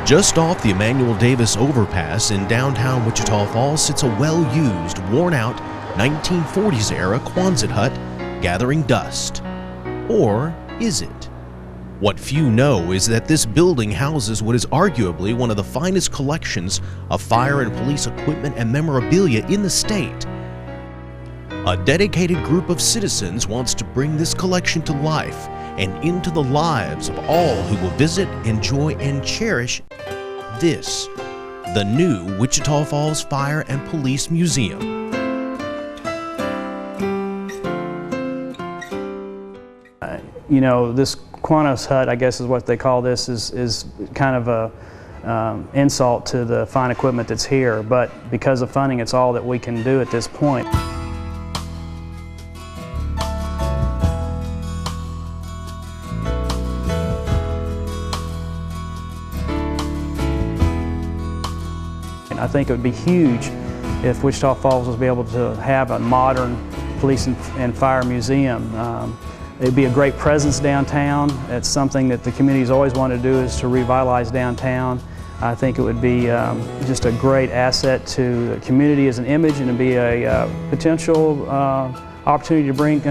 Just off the Emmanuel Davis overpass in downtown Wichita Falls sits a well-used, worn-out 1940s-era Quonset hut gathering dust. Or is it? What few know is that this building houses what is arguably one of the finest collections of fire and police equipment and memorabilia in the state. A dedicated group of citizens wants to bring this collection to life and into the lives of all who will visit, enjoy, and cherish this, the new Wichita Falls Fire and Police Museum. You know, this Quonset hut, I guess is what they call this, is kind of a insult to the fine equipment that's here, but because of funding, it's all that we can do at this point. I think it would be huge if Wichita Falls was able to have a modern police and fire museum. It'd be a great presence downtown. It's something that the community's always wanted to do, is to revitalize downtown. I think it would be just a great asset to the community as an image, and it'd be a potential opportunity to bring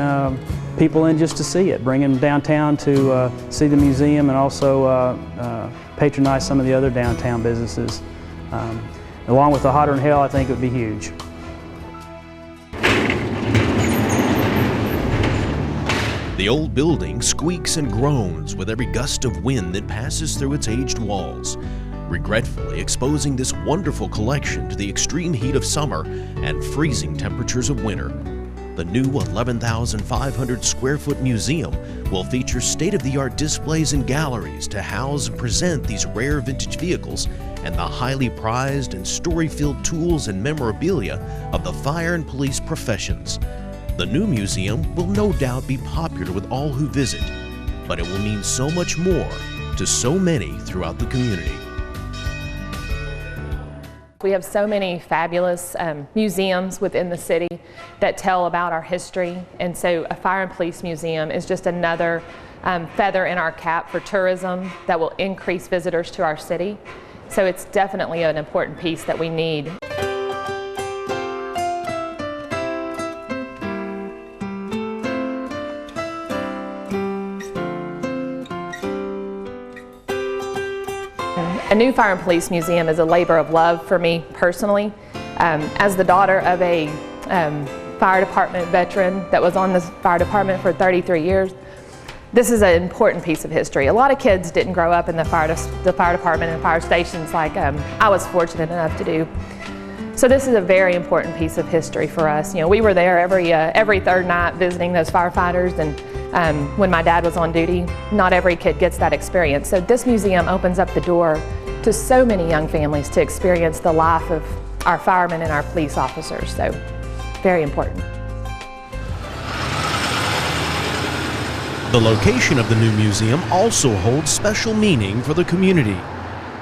people in just to see it, bring them downtown to see the museum and also patronize some of the other downtown businesses. Along with the Hotter Than Hell, I think it would be huge. The old building squeaks and groans with every gust of wind that passes through its aged walls, regretfully exposing this wonderful collection to the extreme heat of summer and freezing temperatures of winter. The new 11,500 square foot museum will feature state-of-the-art displays and galleries to house and present these rare vintage vehicles and the highly prized and story-filled tools and memorabilia of the fire and police professions. The new museum will no doubt be popular with all who visit, but it will mean so much more to so many throughout the community. We have so many fabulous museums within the city that tell about our history, and so a fire and police museum is just another feather in our cap for tourism that will increase visitors to our city. So it's definitely an important piece that we need. A new fire and police museum is a labor of love for me personally. As the daughter of a fire department veteran that was on the fire department for 33 years, this is an important piece of history. A lot of kids didn't grow up in the fire department and fire stations like I was fortunate enough to do. So this is a very important piece of history for us. You know, we were there every third night visiting those firefighters, and when my dad was on duty, not every kid gets that experience. So this museum opens up the door to so many young families to experience the life of our firemen and our police officers. So very important. The location of the new museum also holds special meaning for the community.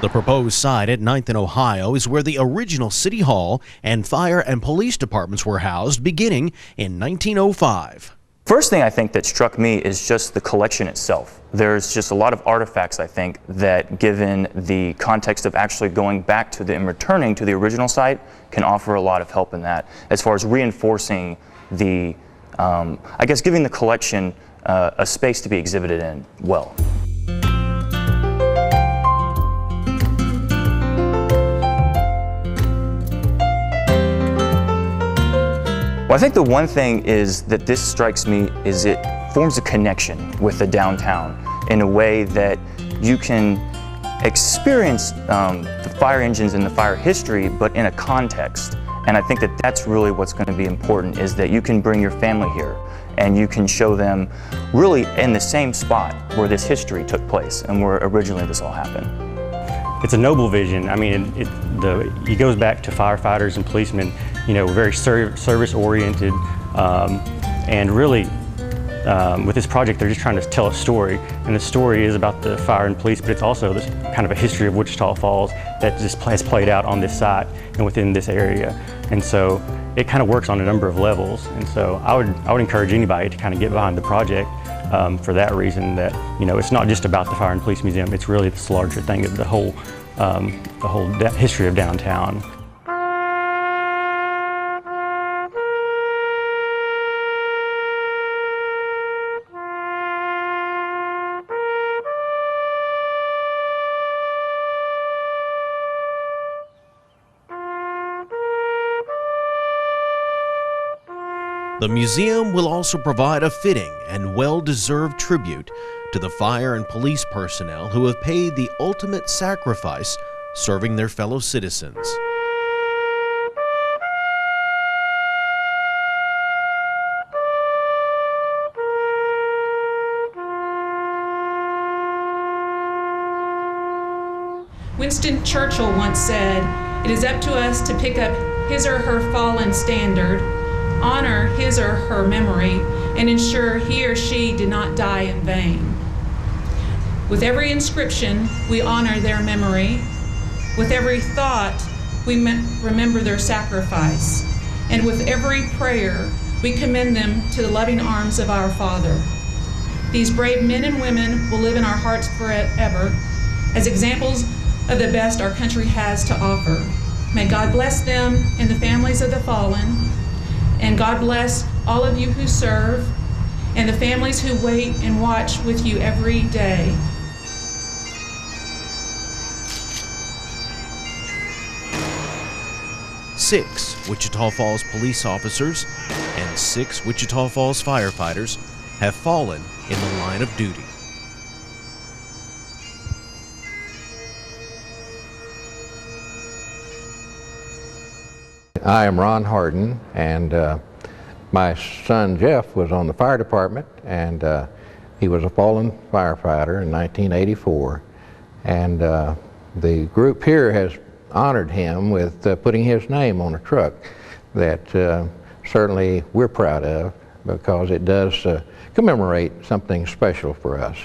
The proposed site at 9th and Ohio is where the original City Hall and fire and police departments were housed beginning in 1905. First thing I think that struck me is just the collection itself. There's just a lot of artifacts, I think, that given the context of actually going back to and returning to the original site can offer a lot of help in that, as far as reinforcing the, I guess giving the collection a space to be exhibited in well. Well, I think the one thing is that this strikes me is it forms a connection with the downtown in a way that you can experience the fire engines and the fire history, but in a context. And I think that that's really what's going to be important, is that you can bring your family here and you can show them really in the same spot where this history took place and where originally this all happened. It's a noble vision. I mean, it goes back to firefighters and policemen, you know, very service-oriented, and really with this project, they're just trying to tell a story, and the story is about the fire and police, but it's also this kind of a history of Wichita Falls that just has played out on this site and within this area. And so it kind of works on a number of levels. And so I would encourage anybody to kind of get behind the project for that reason, that, you know, it's not just about the Fire and Police Museum, it's really this larger thing of the whole history of downtown. The museum will also provide a fitting and well-deserved tribute to the fire and police personnel who have paid the ultimate sacrifice serving their fellow citizens. Winston Churchill once said, "It is up to us to pick up his or her fallen standard, honor his or her memory, and ensure he or she did not die in vain." With every inscription, we honor their memory. With every thought, we remember their sacrifice. And with every prayer, we commend them to the loving arms of our Father. These brave men and women will live in our hearts forever as examples of the best our country has to offer. May God bless them and the families of the fallen. And God bless all of you who serve and the families who wait and watch with you every day. Six Wichita Falls police officers and 6 Wichita Falls firefighters have fallen in the line of duty. I am Ron Harden, and my son Jeff was on the fire department, and he was a fallen firefighter in 1984, and the group here has honored him with putting his name on a truck that certainly we're proud of, because it does commemorate something special for us.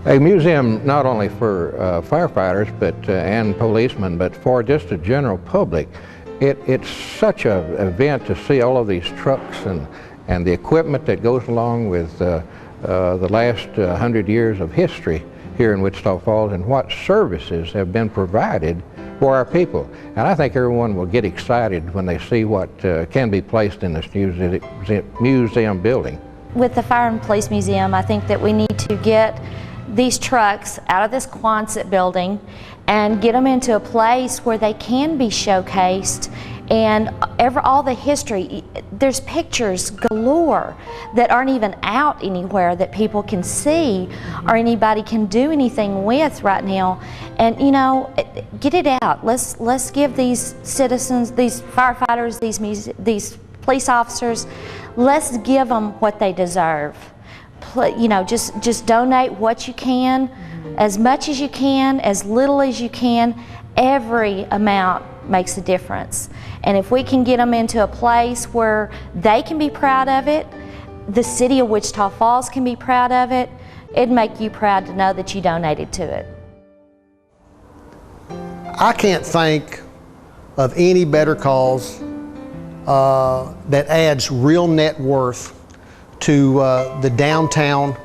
A museum not only for firefighters and policemen, but for just the general public. It's such an event to see all of these trucks and the equipment that goes along with the last 100 years of history here in Wichita Falls, and what services have been provided for our people. And I think everyone will get excited when they see what can be placed in this museum building. With the Fire and Police Museum, I think that we need to get these trucks out of this Quonset building and get them into a place where they can be showcased, and all the history. There's pictures galore that aren't even out anywhere that people can see or anybody can do anything with right now. And you know, get it out. Let's give these citizens, these firefighters, these police officers, let's give them what they deserve. You know, just donate what you can, as much as you can, as little as you can. Every amount makes a difference. And if we can get them into a place where they can be proud of it, the city of Wichita Falls can be proud of it, it'd make you proud to know that you donated to it. I can't think of any better cause that adds real net worth to the downtown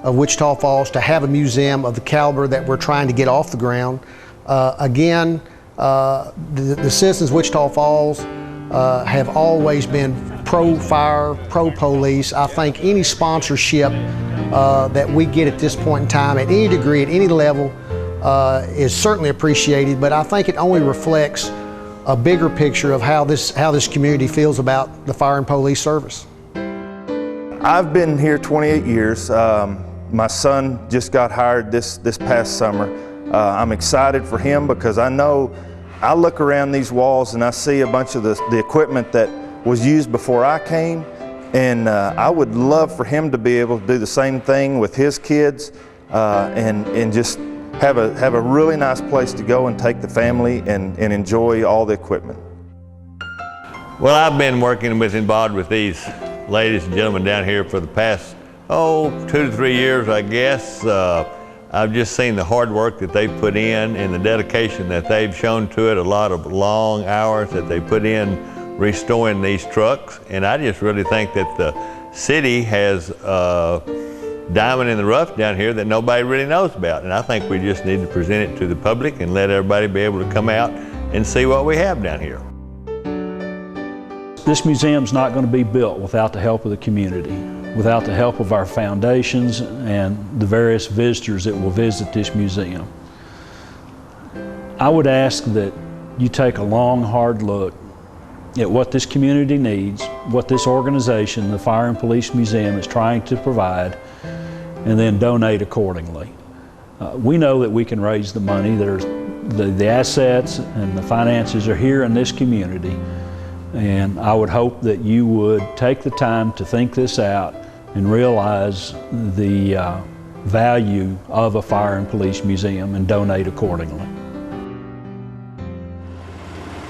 of Wichita Falls, to have a museum of the caliber that we're trying to get off the ground. Again, the citizens of Wichita Falls have always been pro-fire, pro-police. I think any sponsorship that we get at this point in time, at any degree, at any level, is certainly appreciated, but I think it only reflects a bigger picture of how this community feels about the fire and police service. I've been here 28 years. My son just got hired this past summer. I'm excited for him because I know, I look around these walls and I see a bunch of the equipment that was used before I came, and I would love for him to be able to do the same thing with his kids and just have a really nice place to go and take the family and enjoy all the equipment. Well, I've been involved with these ladies and gentlemen down here for the past, 2 to 3 years, I guess. I've just seen the hard work that they've put in and the dedication that they've shown to it, a lot of long hours that they put in restoring these trucks. And I just really think that the city has a diamond in the rough down here that nobody really knows about. And I think we just need to present it to the public and let everybody be able to come out and see what we have down here. This museum's not going to be built without the help of the community, without the help of our foundations and the various visitors that will visit this museum. I would ask that you take a long, hard look at what this community needs, what this organization, the Fire and Police Museum, is trying to provide, and then donate accordingly. We know that we can raise the money. The assets and the finances are here in this community. And I would hope that you would take the time to think this out and realize the value of a fire and police museum and donate accordingly.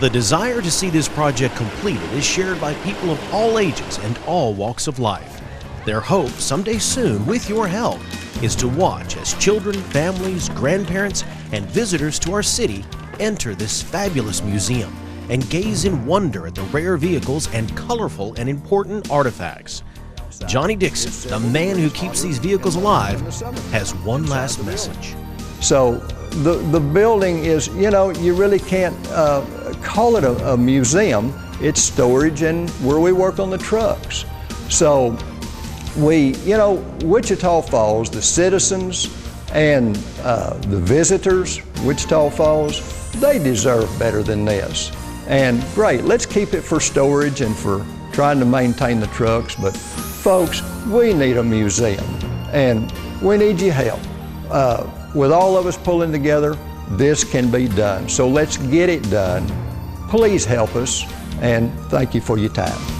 The desire to see this project completed is shared by people of all ages and all walks of life. Their hope someday soon, with your help, is to watch as children, families, grandparents, and visitors to our city enter this fabulous museum and gaze in wonder at the rare vehicles and colorful and important artifacts. Johnny Dixon, the man who keeps these vehicles alive, has one last message. So the building is, you really can't call it a museum. It's storage and where we work on the trucks. So Wichita Falls, the citizens and the visitors, Wichita Falls, they deserve better than this. And great, let's keep it for storage and for trying to maintain the trucks, but folks, we need a museum and we need your help. With all of us pulling together, this can be done. So let's get it done. Please help us, and thank you for your time.